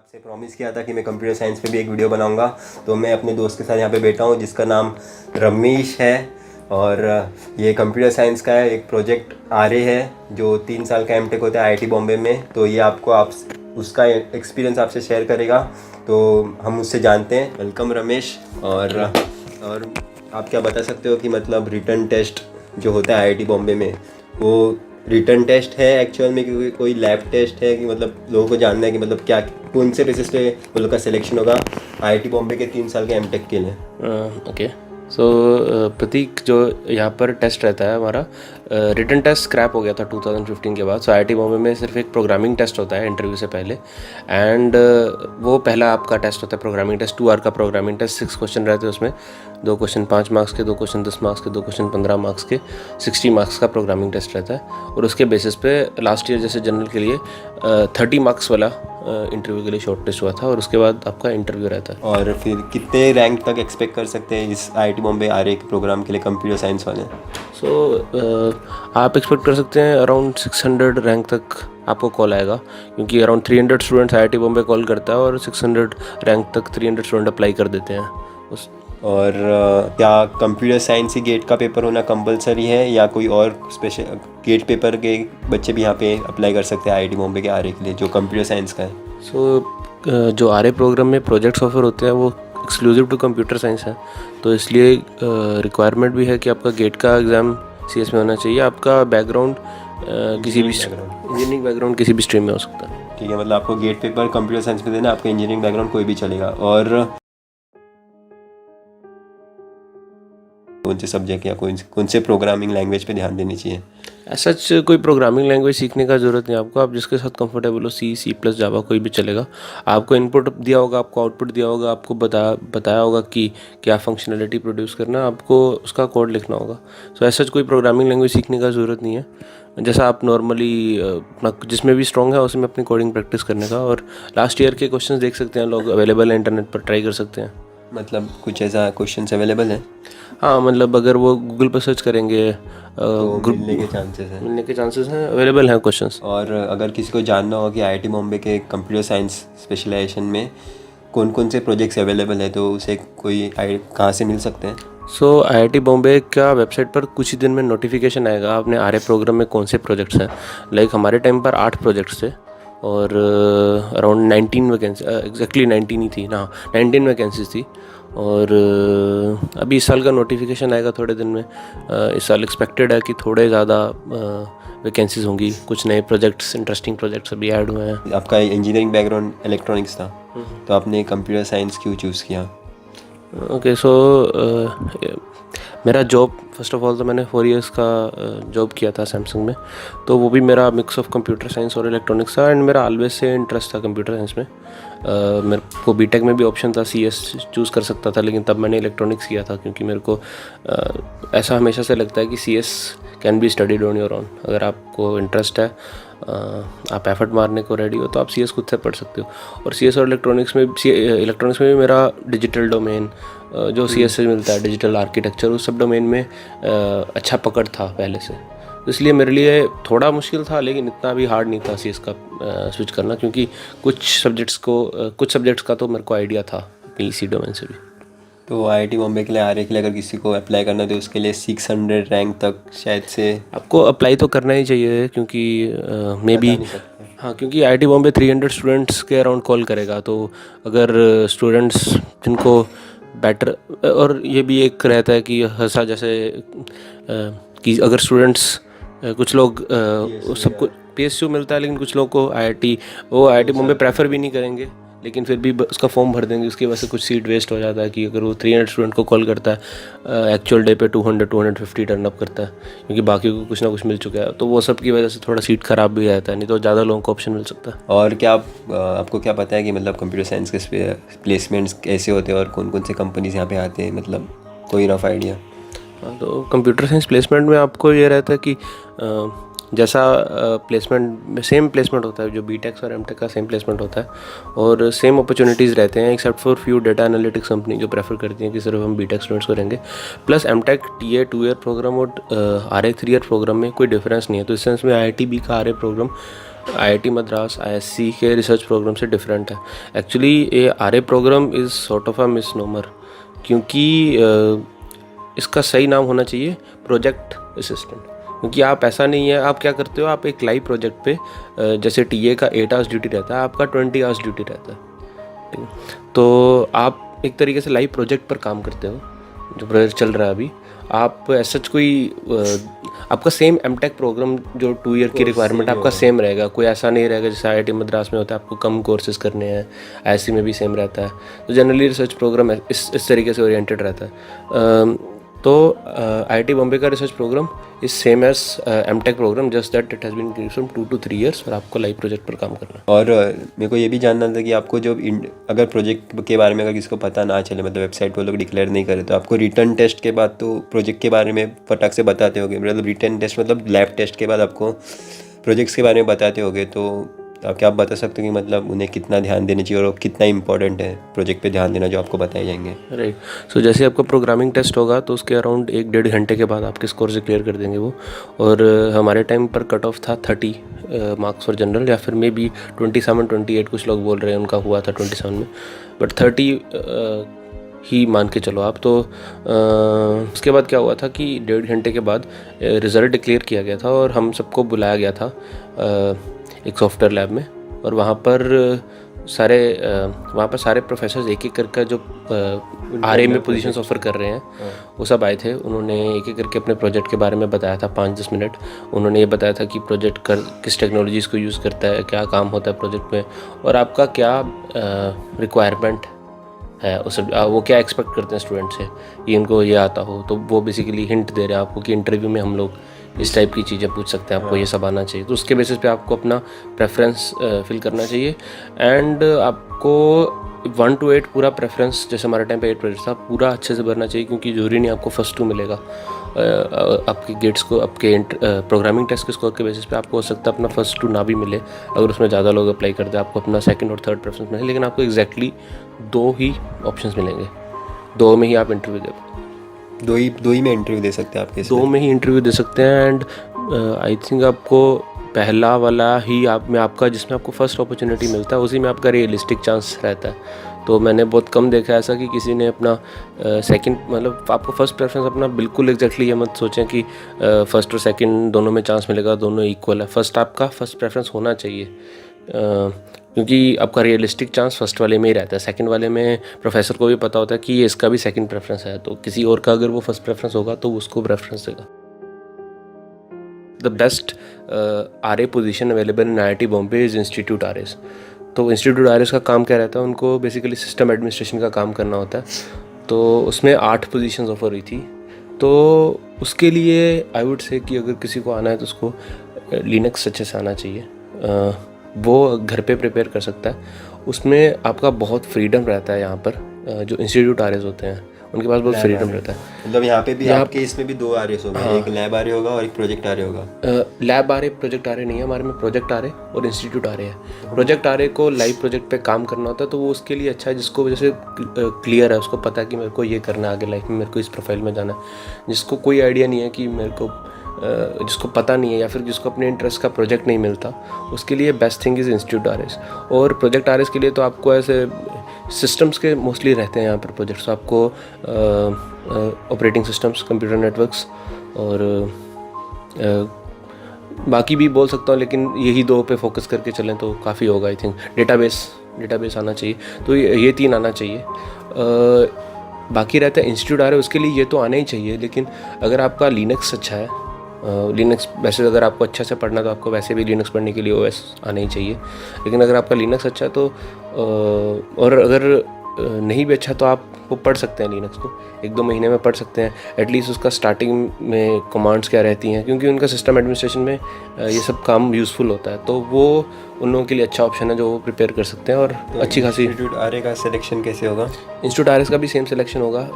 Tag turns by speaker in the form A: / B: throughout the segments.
A: आपसे प्रॉमिस किया था कि मैं कंप्यूटर साइंस पे भी एक वीडियो बनाऊंगा। तो मैं अपने दोस्त के साथ यहाँ पे बैठा हूँ जिसका नाम रमेश है और ये कंप्यूटर साइंस का है। एक प्रोजेक्ट आर्य है जो 3 साल का एमटेक होता है आईआईटी बॉम्बे में। तो ये आप उसका एक्सपीरियंस आपसे शेयर करेगा, तो हम उससे जानते हैं। वेलकम रमेश। और आप क्या बता सकते हो कि मतलब रिटन टेस्ट जो होता है आईआईटी बॉम्बे में, वो रिटन टेस्ट है एक्चुअल में कि कोई लैब टेस्ट है? कि मतलब लोगों को जानना है कि मतलब क्या कौन से बेसिस पे उन लोग का सिलेक्शन होगा आईआईटी बॉम्बे के 3 साल के एमटेक के लिए।
B: ओके सो प्रतीक, जो यहाँ पर टेस्ट रहता है हमारा, रिटन टेस्ट स्क्रैप हो गया था 2015 के बाद। सो आईआईटी बॉम्बे में सिर्फ एक प्रोग्रामिंग टेस्ट होता है इंटरव्यू से पहले, एंड वो पहला आपका टेस्ट होता है प्रोग्रामिंग टेस्ट। 2 आवर का प्रोग्रामिंग टेस्ट, 6 क्वेश्चन रहते हैं उसमें। 2 क्वेश्चन 5 मार्क्स के, 2 क्वेश्चन 10 मार्क्स के, 2 क्वेश्चन 15 मार्क्स के, 60 मार्क्स का प्रोग्रामिंग टेस्ट रहता है। और उसके बेसिस पे लास्ट ईयर जैसे जनरल के लिए 30 मार्क्स वाला इंटरव्यू के लिए शॉर्ट टेस्ट हुआ था, और उसके बाद आपका इंटरव्यू रहता है।
A: और फिर कितने रैंक तक एक्सपेक्ट कर सकते हैं इस आईआईटी बॉम्बे आर्य के प्रोग्राम के लिए कंप्यूटर साइंस वाले?
B: आप एक्सपेक्ट कर सकते हैं अराउंड 600 रैंक तक आपको कॉल आएगा, क्योंकि around 300 students IIT Bombay call करता है और 600 रैंक तक 300 स्टूडेंट अप्लाई कर देते हैं उस।
A: और क्या कंप्यूटर साइंस ही गेट का पेपर होना कंपलसरी है या कोई और स्पेशल गेट पेपर के बच्चे भी यहाँ पे अप्लाई कर सकते हैं आईआईटी बॉम्बे के आर्य के लिए जो कंप्यूटर साइंस का है?
B: जो आर्य प्रोग्राम में प्रोजेक्ट्स ऑफर होते हैं वो एक्सक्लूसिव टू कंप्यूटर साइंस है, तो इसलिए रिक्वायरमेंट भी है कि आपका गेट का एग्ज़ाम सीएस में होना चाहिए। आपका बैकग्राउंड किसी भी इंजीनियरिंग बैकग्राउंड किसी भी स्ट्रीम में हो सकता है।
A: ठीक है, मतलब आपको गेट पेपर कंप्यूटर साइंस में देना, आपका इंजीनियरिंग बैकग्राउंड कोई भी चलेगा। और कौन से सब्जेक्ट या कौन से प्रोग्रामिंग लैंग्वेज पे ध्यान देनी चाहिए?
B: ऐसा कोई प्रोग्रामिंग लैंग्वेज सीखने का ज़रूरत नहीं आपको। आप जिसके साथ कंफर्टेबल हो, C++, जावा, कोई भी चलेगा। आपको इनपुट दिया होगा, आपको आउटपुट दिया होगा, आपको बताया होगा कि क्या फंक्शनैलिटी प्रोड्यूस करना है, आपको उसका कोड लिखना होगा। सो ऐसा कोई प्रोग्रामिंग लैंग्वेज सीखने का ज़रूरत नहीं है। जैसा आप नॉर्मली अपना जिसमें भी स्ट्रॉन्ग है उसमें अपनी कोडिंग प्रैक्टिस करने का। और लास्ट ईयर के क्वेश्चन देख सकते हैं लोग, अवेलेबल है इंटरनेट पर, ट्राई कर सकते हैं।
A: मतलब कुछ ऐसा क्वेश्चन अवेलेबल है?
B: हाँ, मतलब अगर वो गूगल पर सर्च करेंगे
A: तो मिलने के चांसेस हैं,
B: अवेलेबल हैं क्वेश्चंस।
A: और अगर किसी को जानना हो कि आईआईटी बॉम्बे के कंप्यूटर साइंस स्पेशलाइजेशन में कौन कौन से प्रोजेक्ट्स अवेलेबल है, तो उसे कोई कहाँ से मिल सकते हैं?
B: सो आईआईटी बॉम्बे का वेबसाइट पर कुछ ही दिन में नोटिफिकेशन आएगा आपने आर्य प्रोग्राम में कौन से प्रोजेक्ट्स हैं। लाइक हमारे टाइम पर 8 प्रोजेक्ट्स थे और अराउंड 19 वैकेंसी, एग्जैक्टली 19 ही थी ना, 19 वैकेंसीज थी। और अभी इस साल का नोटिफिकेशन आएगा थोड़े दिन में। इस साल एक्सपेक्टेड है कि थोड़े ज़्यादा वैकेंसीज होंगी, कुछ नए प्रोजेक्ट्स, इंटरेस्टिंग प्रोजेक्ट्स अभी ऐड हुए हैं।
A: आपका इंजीनियरिंग बैकग्राउंड इलेक्ट्रॉनिक्स था, तो आपने कंप्यूटर साइंस क्यों चूज़ किया?
B: ओके, सो मेरा जॉब, फर्स्ट ऑफ ऑल तो मैंने 4 इयर्स का जॉब किया था सैमसंग में, तो वो भी मेरा मिक्स ऑफ कंप्यूटर साइंस और इलेक्ट्रॉनिक्स था। एंड मेरा ऑलवेज से इंटरेस्ट था कंप्यूटर साइंस में। मेरे को बीटेक में भी ऑप्शन था CS चूज़ कर सकता था, लेकिन तब मैंने इलेक्ट्रॉनिक्स किया था, क्योंकि मेरे को ऐसा हमेशा से लगता है कि CS can be studied on your own. अगर आपको इंटरेस्ट है, आप एफर्ट मारने को रेडी हो, तो आप CS खुद से पढ़ सकते हो। और CS और इलेक्ट्रॉनिक्स में भी मेरा डिजिटल डोमेन जो CS से मिलता है, डिजिटल आर्किटेक्चर, उस सब डोमेन में अच्छा पकड़ था पहले से। तो इसलिए मेरे लिए थोड़ा मुश्किल था, लेकिन इतना भी हार्ड नहीं था CS का स्विच करना, क्योंकि कुछ सब्जेक्ट्स का तो मेरे को आइडिया था अपनी इसी डोमेन से भी।
A: तो आईआईटी बॉम्बे के लिए आर्य के लिए अगर किसी को अप्लाई करना है तो उसके लिए 600 रैंक तक शायद से आपको
B: अप्लाई तो करना ही चाहिए, क्योंकि मे बी, हाँ, क्योंकि आईआईटी बॉम्बे 300 स्टूडेंट्स के अराउंड कॉल करेगा। तो अगर स्टूडेंट्स जिनको बेटर, और ये भी एक रहता है कि ऐसा जैसे कि अगर स्टूडेंट्स कुछ लोग सबको PSU मिलता है, लेकिन कुछ लोग को आईआईटी बॉम्बे प्रेफर भी नहीं करेंगे, लेकिन फिर भी उसका फॉर्म भर देंगे। उसकी वजह से कुछ सीट वेस्ट हो जाता है कि अगर वो 300 स्टूडेंट को कॉल करता है, एक्चुअल डे पे 200-250 टर्न अप करता है, क्योंकि बाकी को कुछ ना कुछ मिल चुका है, तो वो सब की वजह से थोड़ा सीट ख़राब भी रहता है, नहीं तो ज़्यादा लोगों को ऑप्शन मिल सकता है।
A: और क्या आपको क्या पता है कि मतलब कंप्यूटर साइंस के प्लेसमेंट्स कैसे होते हैं और कौन कौन से कंपनीज यहाँ पे आते हैं, मतलब कोई रफ आइडिया?
B: हाँ, तो कंप्यूटर साइंस प्लेसमेंट में आपको ये रहता है कि जैसा प्लेसमेंट में सेम प्लेसमेंट होता है, जो बीटेक और एमटेक का सेम प्लेसमेंट होता है, और सेम अपॉर्चुनिटीज़ रहते हैं, except for few data analytics company जो प्रेफर करती हैं कि सिर्फ हम बीटेक स्टूडेंट्स को रहेंगे। Plus M Tech TA 2 year program और आर्य 3 ईयर प्रोग्राम में कोई डिफरेंस नहीं है। तो इस सेंस में IITB का R A program IIT Madras ISC के रिसर्च प्रोग्राम से डिफरेंट है। एक्चुअली ये RA program is sort of a misnomer, क्योंकि इसका सही नाम होना चाहिए प्रोजेक्ट असिस्टेंट। क्योंकि आप ऐसा नहीं है, आप क्या करते हो, आप एक लाइव प्रोजेक्ट पे जैसे टीए का 8 आवर्स ड्यूटी रहता है, आपका 20 आवर्स ड्यूटी रहता है, ठीक है। तो आप एक तरीके से लाइव प्रोजेक्ट पर काम करते हो, जो प्रोजेक्ट चल रहा है अभी। आप ऐसा कोई आपका सेम एमटेक प्रोग्राम जो 2 ईयर की रिक्वायरमेंट आपका सेम रहेगा, कोई ऐसा नहीं रहेगा जैसे आईआईटी मद्रास में होता है आपको कम कोर्सेज करने हैं, आईआईसी में भी सेम रहता है। तो जनरली रिसर्च प्रोग्राम इस तरीके से ओरिएंटेड रहता है। तो आईआईटी बॉम्बे का research program is same as M Tech program, just that it has been from 2 to 3 years, और आपको लाइव प्रोजेक्ट पर काम करना है।
A: और मेरे को ये भी जानना था कि आपको जो अगर प्रोजेक्ट के बारे में अगर किसी को पता ना चले, मतलब वेबसाइट वो लोग डिक्लेयर नहीं करे, तो आपको रिटर्न टेस्ट के बाद तो प्रोजेक्ट के बारे में फटाक से बताते होगे, मतलब रिटर्न टेस्ट मतलब लैब टेस्ट के बाद आपको प्रोजेक्ट्स के बारे में बताते होगे। तो क्या आप बता सकते हो कि मतलब उन्हें कितना ध्यान देना चाहिए और कितना इंपॉर्टेंट है प्रोजेक्ट पे ध्यान देना जो आपको बताए जाएंगे?
B: राइट। सो जैसे आपका प्रोग्रामिंग टेस्ट होगा तो उसके अराउंड 1-1.5 घंटे के बाद आपके स्कोर से क्लियर कर देंगे वो। और हमारे टाइम पर कट ऑफ था 30 मार्क्स फॉर जनरल, या फिर मे बी 27-28, कुछ लोग बोल रहे हैं उनका हुआ था 27 में, बट 30 ही मान के चलो आप। तो उसके बाद क्या हुआ था कि 1.5 घंटे के बाद रिज़ल्ट डिक्लेयर किया गया था और हम सबको बुलाया गया था एक सॉफ्टवेयर लैब में। और वहाँ पर सारे प्रोफेसर्स एक एक करके जो आरए में पोजीशंस ऑफर कर रहे हैं वो सब आए थे। उन्होंने एक एक करके अपने प्रोजेक्ट के बारे में बताया था 5-10 मिनट। उन्होंने ये बताया था कि प्रोजेक्ट किस टेक्नोलॉजीज़ को यूज़ करता है, क्या काम होता है प्रोजेक्ट में, और आपका क्या रिक्वायरमेंट है, उस वो क्या एक्सपेक्ट करते हैं स्टूडेंट से, ये उनको ये आता हो। तो वो बेसिकली हिंट दे रहे हैं आपको कि इंटरव्यू में हम लोग इस टाइप की चीज़ें पूछ सकते हैं, आपको ये सब आना चाहिए। तो उसके बेसिस पे आपको अपना प्रेफरेंस फिल करना चाहिए। एंड आपको 1 to 8 पूरा प्रेफरेंस, जैसे हमारे टाइम पे 8 प्रेफरेंस था, पूरा अच्छे से भरना चाहिए, क्योंकि जरूरी नहीं आपको फर्स्ट 2 मिलेगा। आपके गेट्स को, आपके प्रोग्रामिंग टेस्ट के स्कोर के बेसिस पे आपको हो सकता है अपना फर्स्ट 2 ना भी मिले। अगर उसमें ज़्यादा लोग अप्लाई करते हैं आपको अपना सेकंड और थर्ड प्रेफरेंस मिले, लेकिन आपको एग्जैक्टली 2 ही ऑप्शंस मिलेंगे, 2 में ही आप इंटरव्यू दे,
A: 2 ही में इंटरव्यू दे सकते हैं आपके?
B: 2 में ही इंटरव्यू दे सकते हैं। एंड आई थिंक आपको पहला वाला ही आपका जिसमें आपको फर्स्ट अपॉर्चुनिटी मिलता है, उसी में आपका रियलिस्टिक चांस रहता है। तो मैंने बहुत कम देखा ऐसा कि किसी ने अपना सेकंड, मतलब आपको फर्स्ट प्रेफरेंस अपना बिल्कुल एग्जैक्टली ये मत सोचें कि फर्स्ट और सेकंड दोनों में चांस मिलेगा, दोनों इक्वल है। आपका फर्स्ट प्रेफरेंस होना चाहिए, क्योंकि आपका रियलिस्टिक चांस फर्स्ट वाले में ही रहता है। सेकंड वाले में प्रोफेसर को भी पता होता है कि ये इसका भी सेकंड प्रेफरेंस है, तो किसी और का अगर वो फर्स्ट प्रेफरेंस होगा तो उसको प्रेफरेंस देगा। The best RA position available in IIT Bombay is institute RAs. तो इंस्टीट्यूट आरएस का काम क्या रहता है, उनको बेसिकली सिस्टम एडमिनिस्ट्रेशन का काम करना होता है। तो उसमें 8 पोजीशंस ऑफर हुई थी। तो उसके लिए आई वुड से कि अगर किसी को आना है तो उसको लिनक्स अच्छे से आना चाहिए, वो घर पे प्रिपेयर कर सकता है। उसमें आपका बहुत फ्रीडम रहता है। यहाँ पर जो इंस्टीट्यूट आरएस होते हैं उनके पास बहुत फ्रीडम रहता है।
A: मतलब यहाँ पे भी आपके इसमें भी 2 आरएस होगा? हाँ। एक लैब आरए होगा और एक प्रोजेक्ट आरए होगा?
B: लैब आरए प्रोजेक्ट आरए नहीं है हमारे में, प्रोजेक्ट आरए और इंस्टीट्यूट आरए है। प्रोजेक्ट आरए को लाइव प्रोजेक्ट पे काम करना होता है, तो वो उसके लिए अच्छा है जिसको जैसे क्लियर है, उसको पता है कि मेरे को ये करना है आगे लाइफ में, मेरे को इस प्रोफाइल में जाना है। जिसको कोई आइडिया नहीं है कि मेरे को जिसको पता नहीं है या फिर जिसको अपने इंटरेस्ट का प्रोजेक्ट नहीं मिलता, उसके लिए best thing is institute RS. और प्रोजेक्ट आरएस के लिए तो आपको ऐसे सिस्टम्स के मोस्टली रहते हैं यहाँ पर प्रोजेक्ट्स। तो आपको ऑपरेटिंग सिस्टम्स, कंप्यूटर नेटवर्क्स और बाकी भी बोल सकता हूँ, लेकिन यही 2 पे फोकस करके चलें तो काफ़ी होगा। आई थिंक डेटाबेस आना चाहिए, तो ये 3 आना चाहिए। बाकी रहता है इंस्टीट्यूट आरए, उसके लिए ये तो आना ही चाहिए। लेकिन अगर आपका लिनक्स अच्छा है, लिनक्स वैसे अगर आपको अच्छा से पढ़ना तो आपको वैसे भी लिनक्स पढ़ने के लिए ओएस आना ही चाहिए। लेकिन अगर आपका लिनक्स अच्छा है तो और अगर नहीं भी अच्छा तो आप वो पढ़ सकते हैं लिनक्स को, 1-2 महीने में पढ़ सकते हैं। एटलीस्ट उसका स्टार्टिंग में कमांड्स क्या रहती हैं, क्योंकि उनका सिस्टम एडमिनिस्ट्रेशन में ये सब काम यूज़फुल होता है। तो वो उन लोगों के लिए अच्छा ऑप्शन है जो वो प्रिपेयर कर सकते हैं। और
A: तो
B: अच्छी खासी
A: इंस्टीट्यूट आरए का सिलेक्शन कैसे होगा?
B: इंस्टीट्यूट आरएस का भी सेम सिलेक्शन होगा,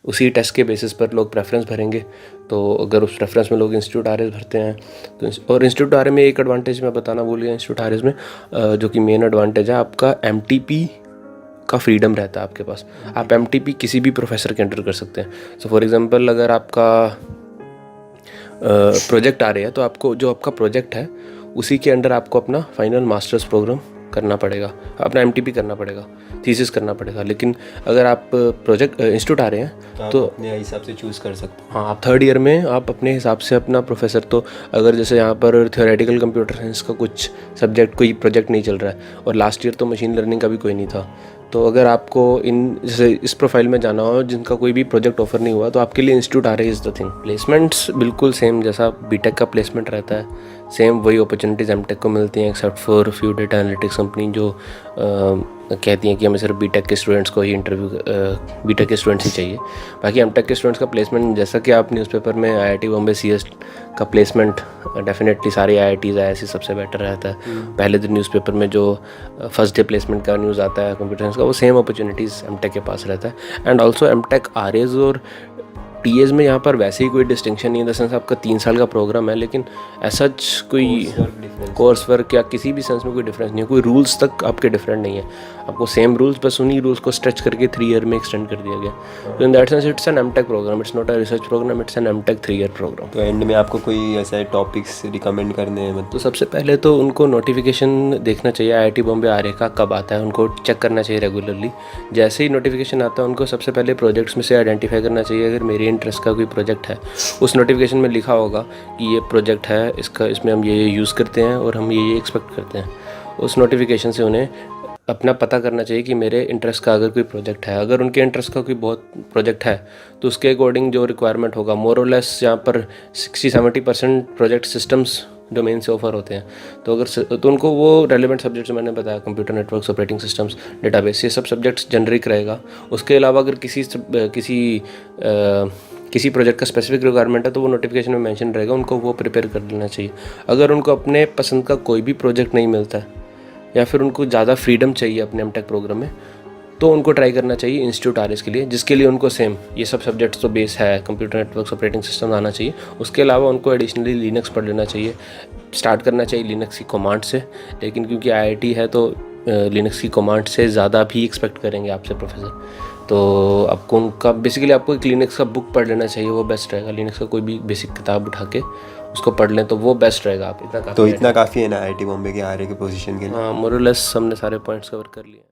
B: उसी टेस्ट के बेसिस पर लोग प्रेफरेंस भरेंगे। तो अगर उस प्रेफरेंस में लोग इंस्टीट्यूट आरएस भरते हैं तो, और इंस्टीट्यूट आरए में एक एडवांटेज मैं बताना भूल गया इंस्टीट्यूट आरएस में, जो कि मेन एडवांटेज है, आपका एमटीपी का फ्रीडम रहता है आपके पास। आप एमटीपी किसी भी प्रोफेसर के अंडर कर सकते हैं। सो फॉर एग्जांपल अगर आपका प्रोजेक्ट आ रहा है तो आपको जो आपका प्रोजेक्ट है उसी के अंडर आपको अपना फाइनल मास्टर्स प्रोग्राम करना पड़ेगा, अपना MTP करना पड़ेगा, थीसिस करना पड़ेगा। लेकिन अगर आप प्रोजेक्ट इंस्टीट्यूट आ रहे हैं तो
A: अपने हिसाब से चूज़ कर सकते हो।
B: हाँ, आप थर्ड ईयर में आप अपने हिसाब से अपना प्रोफेसर, तो अगर जैसे यहाँ पर थियोरेटिकल कंप्यूटर साइंस का कुछ सब्जेक्ट कोई प्रोजेक्ट नहीं चल रहा है और लास्ट ईयर तो मशीन लर्निंग का भी कोई नहीं था, तो अगर आपको जैसे इस प्रोफाइल में जाना हो जिनका कोई भी प्रोजेक्ट ऑफर नहीं हुआ, तो आपके लिए इंस्टीट्यूट आ रही इज़ द थिंग। प्लेसमेंट्स बिल्कुल सेम जैसा बीटेक का प्लेसमेंट रहता है, सेम वही अपॉर्चुनिटीज़ एमटेक को मिलती हैं, except for few data analytics company जो कहती हैं कि हमें सिर्फ बीटेक के स्टूडेंट्स को ही बीटेक के स्टूडेंट्स ही चाहिए। बाकी एमटेक के स्टूडेंट्स का प्लेसमेंट, जैसा कि आप न्यूज़पेपर में IIT बॉम्बे CS का प्लेसमेंट डेफिनेटली सारे IITs IISc सबसे बेटर रहता है। पहले दिन न्यूज़पेपर में जो फर्स्ट डे प्लेसमेंट का न्यूज़ आता है कंप्यूटर साइंस का, वो सेम अपॉर्चुनिटीज़ एमटेक के पास रहता है। एंड ऑल्सो एमटेक RAs और TAs में यहाँ पर वैसे ही कोई डिस्टिंक्शन नहीं है, इन द सेंस आपका 3 साल का प्रोग्राम है, लेकिन ऐसा कोई कोर्स वर्क या किसी भी सेंस में कोई डिफरेंस नहीं है, कोई रूल्स तक आपके डिफरेंट नहीं है, आपको सेम रूल्स, बस उन्हीं रूल्स को स्ट्रेच करके 3 ईयर में एक्सटेंड कर दिया गया। तो in that sense it's an M Tech program, it's not a research program, it's an M Tech 3 year program.
A: तो एंड में आपको कोई ऐसा टॉपिक्स रिकमेंड करने हैं?
B: तो सबसे पहले तो उनको नोटिफिकेशन देखना चाहिए IIT बॉम्बे RA का कब आता है, उनको चेक करना चाहिए रेगुलरली। जैसे ही नोटिफिकेशन आता है उनको सबसे पहले प्रोजेक्ट्स में से आइडेंटिफाई करना चाहिए। अगर मेरे इंटरेस्ट का कोई प्रोजेक्ट है, उस नोटिफिकेशन में लिखा होगा कि ये प्रोजेक्ट है, इसमें हम ये यूज़ करते हैं और हम ये एक्सपेक्ट करते हैं, उस नोटिफिकेशन से उन्हें अपना पता करना चाहिए कि मेरे इंटरेस्ट का अगर कोई प्रोजेक्ट है। अगर उनके इंटरेस्ट का कोई बहुत प्रोजेक्ट है तो उसके अकॉर्डिंग जो रिक्वायरमेंट होगा, मोर और लेस यहाँ पर 60-70% प्रोजेक्ट सिस्टम्स डोमेन से ऑफर होते हैं। तो अगर तो उनको वो रेलिवेंट सब्जेक्ट्स मैंने बताया, computer networks, operating systems, database, ये सब सब्जेक्ट्स जेनरिक रहेगा। उसके अलावा अगर किसी प्रोजेक्ट का स्पेसिफिक रिक्वायरमेंट है तो वो नोटिफिकेशन में मेंशन रहेगा, उनको वो प्रिपेयर कर लेना चाहिए। अगर उनको अपने पसंद का कोई भी प्रोजेक्ट नहीं मिलता है या फिर उनको ज़्यादा फ्रीडम चाहिए अपने एमटेक प्रोग्राम में, तो उनको ट्राई करना चाहिए इंस्टीट्यूट RAs के लिए, जिसके लिए उनको सेम ये सब सब्जेक्ट्स तो बेस है, कंप्यूटर नेटवर्क्स, ऑपरेटिंग सिस्टम आना चाहिए। उसके अलावा उनको एडिशनली लिनक्स पढ़ लेना चाहिए, स्टार्ट करना चाहिए लिनक्स की कमांड से। लेकिन क्योंकि IIT है तो लिनक्स की कमांड से ज़्यादा भी एक्सपेक्ट करेंगे आपसे प्रोफेसर। तो आपको उनका बेसिकली आपको एक लिनक्स का बुक पढ़ लेना चाहिए, वो बेस्ट रहेगा। लिनक्स का कोई भी बेसिक किताब उठा के उसको पढ़ लें तो वो बेस्ट रहेगा। आप इतना काफ़ी
A: है ना IIT बॉम्बे के RA के पोजीशन के लिए?
B: हाँ, मोर और लेस हमने सारे पॉइंट्स कवर कर लिए।